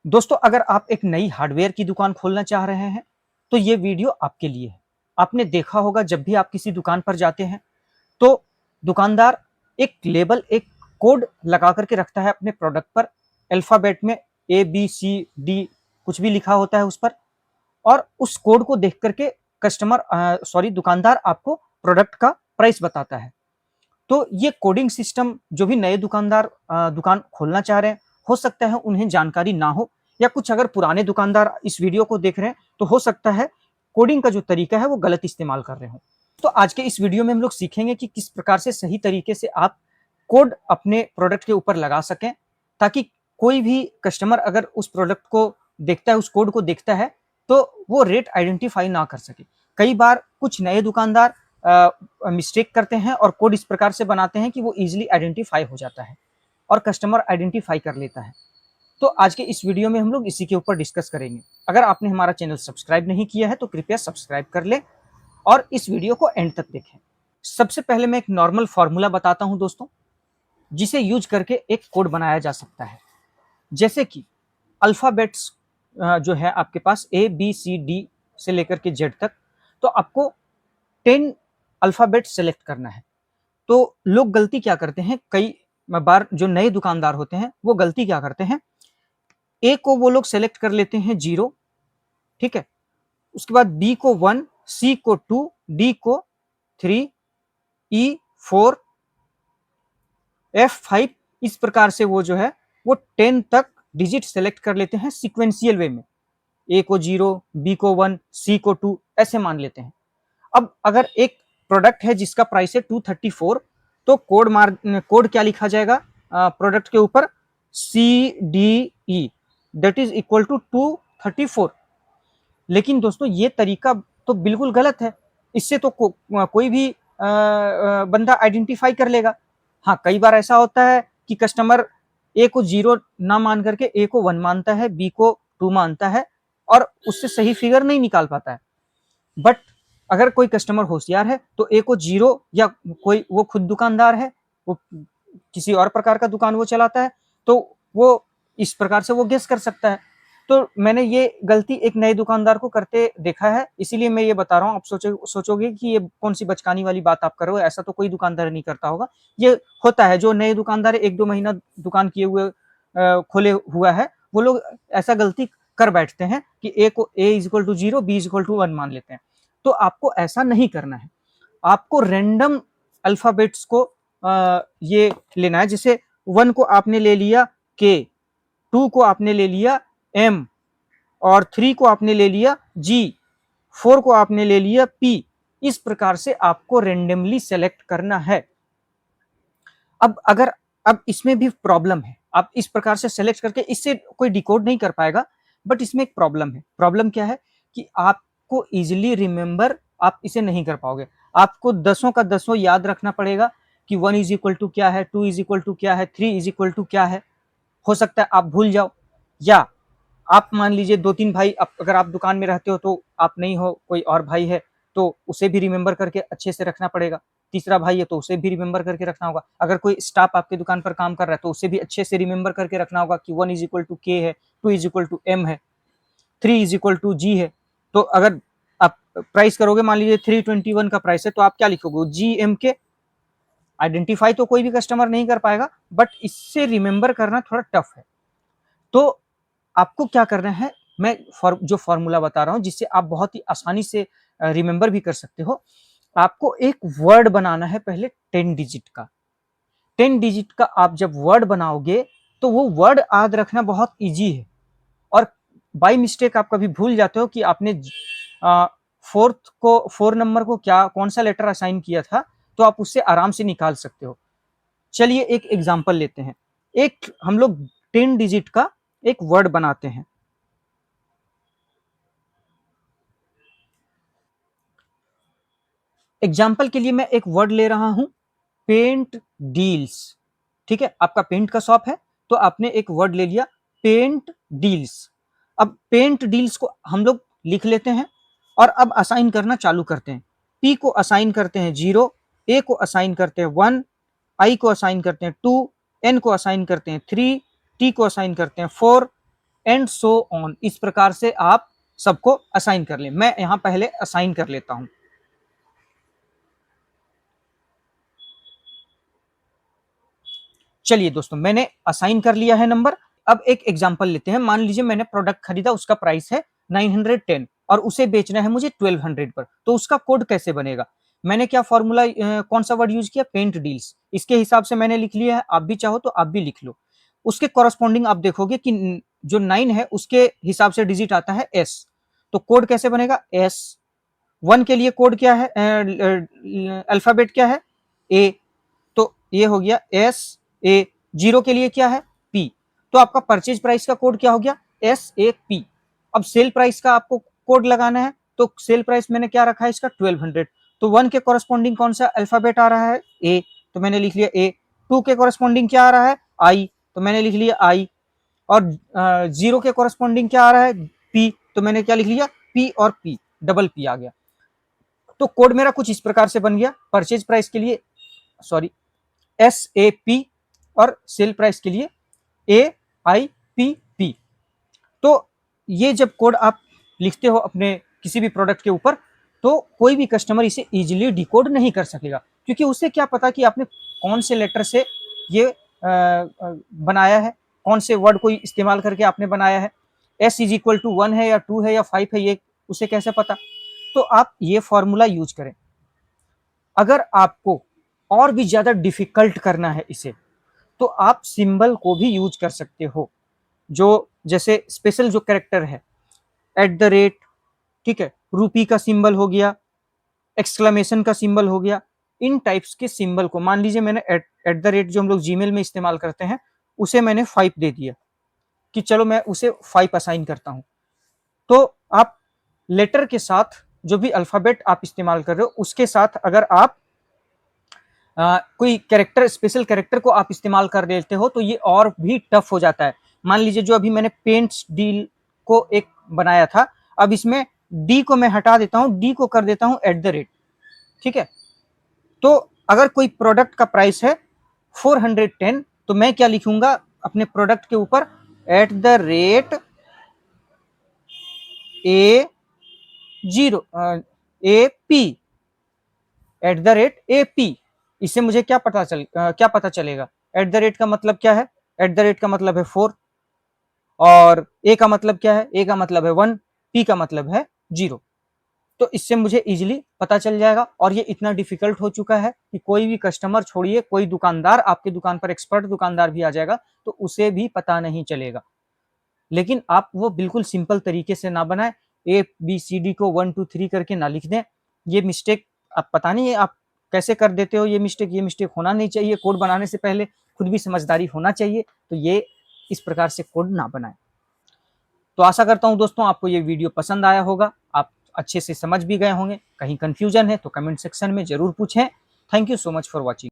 दोस्तों, अगर आप एक नई हार्डवेयर की दुकान खोलना चाह रहे हैं तो ये वीडियो आपके लिए है। आपने देखा होगा जब भी आप किसी दुकान पर जाते हैं तो दुकानदार एक लेबल, एक कोड लगा करके रखता है अपने प्रोडक्ट पर। अल्फाबेट में ABCD कुछ भी लिखा होता है उस पर, और उस कोड को देख करके दुकानदार आपको प्रोडक्ट का प्राइस बताता है। तो ये कोडिंग सिस्टम जो भी नए दुकानदार दुकान खोलना चाह रहे हैं, हो सकता है उन्हें जानकारी ना हो, या कुछ अगर पुराने दुकानदार इस वीडियो को देख रहे हैं तो हो सकता है कोडिंग का जो तरीका है वो गलत इस्तेमाल कर रहे हो। तो आज के इस वीडियो में हम लोग सीखेंगे कि किस प्रकार से सही तरीके से आप कोड अपने प्रोडक्ट के ऊपर लगा सकें, ताकि कोई भी कस्टमर अगर उस प्रोडक्ट को देखता है, उस कोड को देखता है, तो वो रेट आइडेंटिफाई ना कर सके। कई बार कुछ नए दुकानदार मिस्टेक करते हैं और कोड इस प्रकार से बनाते हैं कि वो इजीली आइडेंटिफाई हो जाता है और कस्टमर आइडेंटिफाई कर लेता है। तो आज के इस वीडियो में हम लोग इसी के ऊपर डिस्कस करेंगे। अगर आपने हमारा चैनल सब्सक्राइब नहीं किया है तो कृपया सब्सक्राइब कर लें और इस वीडियो को एंड तक देखें। सबसे पहले मैं एक नॉर्मल फॉर्मूला बताता हूं दोस्तों, जिसे यूज करके एक कोड बनाया जा सकता है। जैसे कि अल्फाबेट्स जो है आपके पास ABCD से लेकर के Z तक, तो आपको 10 अल्फाबेट सेलेक्ट करना है। तो लोग गलती क्या करते हैं, कई बार जो नए दुकानदार होते हैं वो गलती क्या करते हैं, ए को वो लोग सेलेक्ट कर लेते हैं 0, ठीक है, उसके बाद बी को 1, सी को 2, डी को 3, E 4, F 5, इस प्रकार से वो जो है वो 10 तक डिजिट सेलेक्ट कर लेते हैं सिक्वेंशियल वे में। ए को 0, बी को 1, सी को 2, ऐसे मान लेते हैं। अब अगर एक प्रोडक्ट है जिसका प्राइस है 234, तो कोड क्या लिखा जाएगा प्रोडक्ट के ऊपर, CDE, that is equal to 234। लेकिन दोस्तों ये तरीका तो बिल्कुल गलत है। इससे तो कोई भी बंदा आइडेंटिफाई कर लेगा। हाँ, कई बार ऐसा होता है कि कस्टमर ए को 0 ना मान करके ए को 1 मानता है, बी को 2 मानता है और उससे सही फिगर नहीं निकाल पाता है। बट अगर कोई कस्टमर होशियार है तो ए को 0, या कोई वो खुद दुकानदार है, वो किसी और प्रकार का दुकान वो चलाता है, तो वो इस प्रकार से वो गेस कर सकता है। तो मैंने ये गलती एक नए दुकानदार को करते देखा है, इसीलिए मैं ये बता रहा हूँ। आप सोचोगे कि ये कौन सी बचकानी वाली बात आप कर रहे हो, ऐसा तो कोई दुकानदार नहीं करता होगा। ये होता है, जो नए दुकानदार 1-2 महीना दुकान किए हुए खोले हुआ है, वो लोग ऐसा गलती कर बैठते हैं कि ए को A equal to 0, B equal to 1 मान लेते हैं। तो आपको ऐसा नहीं करना है। आपको रैंडम अल्फाबेट्स को ये लेना है। जैसे 1 को आपने ले लिया K, 2 को आपने ले लिया M, और 3 को आपने ले लिया G, 4 को आपने ले लिया P। इस प्रकार से आपको रेंडमली सेलेक्ट करना है। अब इसमें भी प्रॉब्लम है। आप इस प्रकार से सेलेक्ट करके इससे कोई डिकोड नहीं कर पाएगा, बट इसमें एक प्रॉब्लम है। प्रॉब्लम क्या है कि आपको इजीली रिमेंबर आप इसे नहीं कर पाओगे। आपको दसों का दसों याद रखना पड़ेगा कि 1 इज इक्वल टू क्या है, 2 इज इक्वल टू क्या है, 3 इज इक्वल टू क्या है। हो सकता है आप भूल जाओ, या आप मान लीजिए 2-3 भाई, अगर आप दुकान में रहते हो तो आप नहीं हो, कोई और भाई है, तो उसे भी रिमेंबर करके अच्छे से रखना पड़ेगा। तीसरा भाई है तो उसे भी रिमेंबर करके रखना होगा। अगर कोई स्टाफ आपके दुकान पर काम कर रहा है तो उसे भी अच्छे से रिमेंबर करके रखना होगा कि 1 इज इक्वल टू K है, 2 इज इक्वल टू M है, 3 इज इक्वल टू G है। तो अगर आप प्राइस करोगे, मान लीजिए 321 का प्राइस है, तो आप क्या लिखोगे, GMK। आइडेंटिफाई तो कोई भी कस्टमर नहीं कर पाएगा, बट इससे रिमेंबर करना थोड़ा टफ है। तो आपको क्या करना है, मैं जो फॉर्मूला बता रहा हूं जिससे आप बहुत ही आसानी से रिमेंबर भी कर सकते हो। आपको एक वर्ड बनाना है पहले 10 डिजिट का। 10 डिजिट का आप जब वर्ड बनाओगे तो वो वर्ड याद रखना बहुत इजी है। और बाय मिस्टेक आप कभी भूल जाते हो कि आपने फोर नंबर को क्या, कौन सा लेटर असाइन किया था, तो आप उससे आराम से निकाल सकते हो। चलिए एक एग्जांपल लेते हैं। एक हम लोग 10 डिजिट का एक वर्ड बनाते हैं। एग्जाम्पल के लिए मैं एक वर्ड ले रहा हूं, पेंट डील्स। ठीक है, आपका पेंट का शॉप है तो आपने एक वर्ड ले लिया, पेंट डील्स। अब पेंट डील्स को हम लोग लिख लेते हैं और अब असाइन करना चालू करते हैं। पी को असाइन करते हैं 0, ए को असाइन करते हैं 1, आई को असाइन करते हैं 2, एन को असाइन करते हैं 3, टी को असाइन करते हैं 4, एंड सो ऑन। इस प्रकार से आप सबको असाइन कर लें। मैं यहां पहले असाइन कर लेता हूं। चलिए दोस्तों, मैंने असाइन कर लिया है नंबर। अब एक एग्जांपल लेते हैं। मान लीजिए मैंने प्रोडक्ट खरीदा, उसका प्राइस है 910 और उसे बेचना है मुझे 1200 पर। तो उसका कोड कैसे बनेगा? मैंने क्या फॉर्मूला, कौन सा वर्ड यूज किया? Paint deals. इसके हिसाब से मैंने लिख लिया है। आप भी चाहो तो आप भी लिख लो। उसके कॉरस्पॉन्डिंग आप देखोगे कि जो 9 है उसके हिसाब से डिजिट आता है एस। तो कोड कैसे बनेगा? एस 1 के लिए कोड क्या है? अल्फाबेट क्या है? ए। तो ये हो गया एस ए। 0 के लिए क्या है? पी। तो आपका परचेज प्राइस का कोड क्या हो गया? S A P. अब सेल प्राइस का आपको कोड लगाना है, तो सेल प्राइस मैंने क्या रखा है इसका? 1200। तो 1 के कॉरस्पॉन्डिंग कौन सा अल्फाबेट आ रहा है? ए। तो मैंने लिख लिया ए। 2 के कॉरस्पॉन्डिंग क्या आ रहा है? आई। तो मैंने लिख लिया आई। और 0 के कॉरस्पॉन्डिंग क्या आ रहा है? पी। तो मैंने क्या लिख लिया? पी और पी, डबल पी आ गया। तो कोड मेरा कुछ इस प्रकार से बन गया। परचेज प्राइस के लिए, सॉरी, एस ए पी, और सेल प्राइस के लिए ए आई पी पी। तो ये जब कोड आप लिखते हो अपने किसी भी प्रोडक्ट के ऊपर, तो कोई भी कस्टमर इसे इजीली डिकोड नहीं कर सकेगा, क्योंकि उसे क्या पता कि आपने कौन से लेटर से ये बनाया है, कौन से वर्ड को इस्तेमाल करके आपने बनाया है। एस इज इक्वल टू 1 है या 2 है या 5 है, ये उसे कैसे पता? तो आप ये फॉर्मूला यूज करें। अगर आपको और भी ज्यादा डिफिकल्ट करना है इसे, तो आप सिंबल को भी यूज कर सकते हो। जो जैसे स्पेशल जो कैरेक्टर है, एट द रेट, ठीक है, रूपी का सिंबल हो गया, एक्सक्लेमेशन का सिंबल हो गया। इन टाइप्स के सिंबल को, मान लीजिए मैंने एट द रेट जो हम लोग जीमेल में इस्तेमाल करते हैं, उसे मैंने 5 दे दिया कि चलो मैं उसे 5 असाइन करता हूं। तो आप लेटर के साथ जो भी अल्फाबेट आप इस्तेमाल कर रहे हो उसके साथ अगर आप कोई कैरेक्टर, स्पेशल कैरेक्टर को आप इस्तेमाल कर लेते हो, तो ये और भी टफ हो जाता है। मान लीजिए जो अभी मैंने पेंट्स डील को एक बनाया था, अब इसमें डी को मैं हटा देता हूं, डी को कर देता हूं एट द रेट, ठीक है। तो अगर कोई प्रोडक्ट का प्राइस है 410, तो मैं क्या लिखूंगा अपने प्रोडक्ट के ऊपर? At the rate A 0 A P, at the rate A P. इससे मुझे क्या पता चलेगा? एट द रेट का मतलब क्या है? एट द रेट का मतलब है 4, और ए का मतलब क्या है? ए का मतलब है 1, पी का मतलब है 0। तो इससे मुझे इजीली पता चल जाएगा। और ये इतना डिफिकल्ट हो चुका है कि कोई भी कस्टमर छोड़िए, कोई दुकानदार आपके दुकान पर, एक्सपर्ट दुकानदार भी आ जाएगा तो उसे भी पता नहीं चलेगा। लेकिन आप वो बिल्कुल सिंपल तरीके से ना बनाए, ए बी सी डी को 1 2 3 करके ना लिख दें। ये मिस्टेक, आप पता नहीं है आप कैसे कर देते हो। ये मिस्टेक होना नहीं चाहिए। कोड बनाने से पहले खुद भी समझदारी होना चाहिए। तो ये इस प्रकार से कोड ना बनाए। तो आशा करता हूं दोस्तों आपको ये वीडियो पसंद आया होगा, आप अच्छे से समझ भी गए होंगे। कहीं कंफ्यूजन है तो कमेंट सेक्शन में जरूर पूछें। Thank you so much for watching.